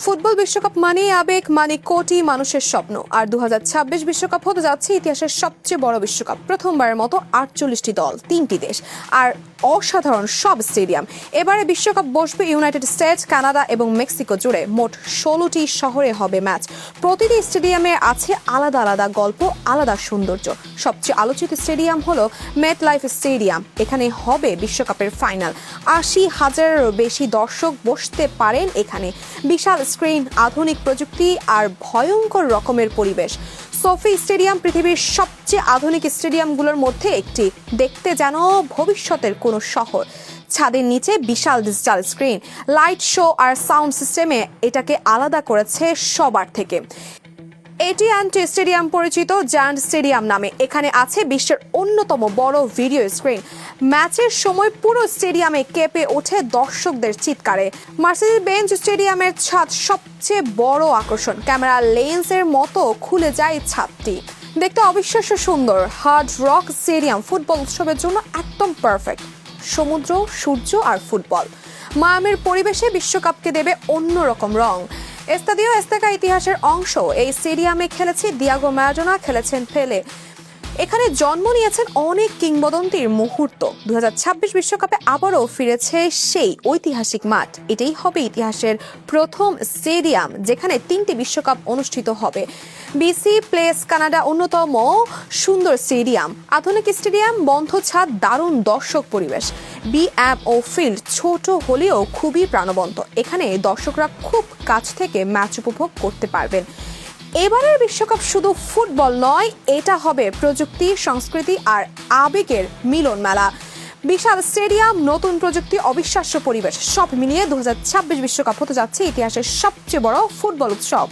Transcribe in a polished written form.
Football বিশ্বকাপ মানেই আবেগ, মানে কোটি মানুষের স্বপ্ন। আর 2026 বিশ্বকাপ হতে যাচ্ছে ইতিহাসের সবচেয়ে বড় বিশ্বকাপ। প্রথমবারের মতো 48টি দল, 3টি দেশ আর অসাধারণ সব স্টেডিয়াম। এবারে বিশ্বকাপ বসবে ইউনাইটেড স্টেটস, কানাডা এবং মেক্সিকো জুড়ে। মোট 16টি শহরে হবে ম্যাচ। প্রতিটি স্টেডিয়ামে আছে আলাদা আলাদা গল্প, আলাদা সৌন্দর্য। সবচেয়ে আলোচিত স্টেডিয়াম হলো মেটলাইফ স্টেডিয়াম। এখানে হবে বিশ্বকাপের ফাইনাল। 80,000-এরও বেশি দর্শক বসতে পারেন এখানে। বিশাল স্ক্রিন, আধুনিক প্রযুক্তি আর ভয়ঙ্কর রকমের পরিবেশ। সোফি স্টেডিয়াম পৃথিবীর সবচেয়ে আধুনিক স্টেডিয়ামগুলোর মধ্যে একটি। দেখতে যেন ভবিষ্যতের কোনো শহর। ছাদের নিচে বিশাল ডিজিটাল স্ক্রিন, লাইট শো আর সাউন্ড সিস্টেমে এটাকে আলাদা করেছে সবার থেকে। এটি স্টেডিয়াম পরিচিত জায়ান্ট স্টেডিয়াম নামে। এখানে আছে বিশ্বের অন্যতম বড় ভিডিও স্ক্রিন। ম্যাচের সময় পুরো স্টেডিয়ামে কেঁপে ওঠে দর্শকদের চিৎকারে। মার্সেডিজ বেঞ্জ স্টেডিয়ামের ছাদ সবচেয়ে বড় আকর্ষণ। ক্যামেরা লেন্সের মতো খুলে যায় ছাদটি। দেখতে অবিশ্বাস্য সুন্দর। হার্ড রক স্টেডিয়াম ফুটবল উৎসবের জন্য একদম পারফেক্ট। সমুদ্র, সূর্য আর ফুটবল। মায়ামির পরিবেশে বিশ্বকাপকে দেবে অন্যরকম রং। এস্তাদিও এস্তেকা ইতিহাসের অংশ। এই স্টেডিয়ামে খেলেছে দিয়াগো ম্যারাডোনা, খেলেছেন পেলে। এখানে জন্ম নিয়েছেন অনেক কিংবদন্তির মুহূর্ত। 2026 বিশ্বকাপে আবারও ফিরেছে সেই ঐতিহাসিক মাঠ। এটাই হবে ইতিহাসের প্রথম স্টেডিয়াম যেখানে 3টি বিশ্বকাপ অনুষ্ঠিত হবে। বিসি প্লেস কানাডা অন্যতম সুন্দর স্টেডিয়াম। আধুনিক স্টেডিয়াম, বন্ধ ছাদ, দারুণ দর্শক পরিবেশ। বিএমও ফিল্ড ছোট হলেও খুবই প্রাণবন্ত। এখানে দর্শকরা খুব কাছ থেকে ম্যাচ উপভোগ করতে পারবেন। এবারের বিশ্বকাপ শুধু ফুটবল নয়, এটা হবে প্রযুক্তি, সংস্কৃতি আর আবেগের মিলন মেলা। বিশাল স্টেডিয়াম, নতুন প্রযুক্তি, অবিশ্বাস্য পরিবেশ, সব মিলিয়ে 2026 বিশ্বকাপ হতে যাচ্ছে ইতিহাসের সবচেয়ে বড় ফুটবল উৎসব।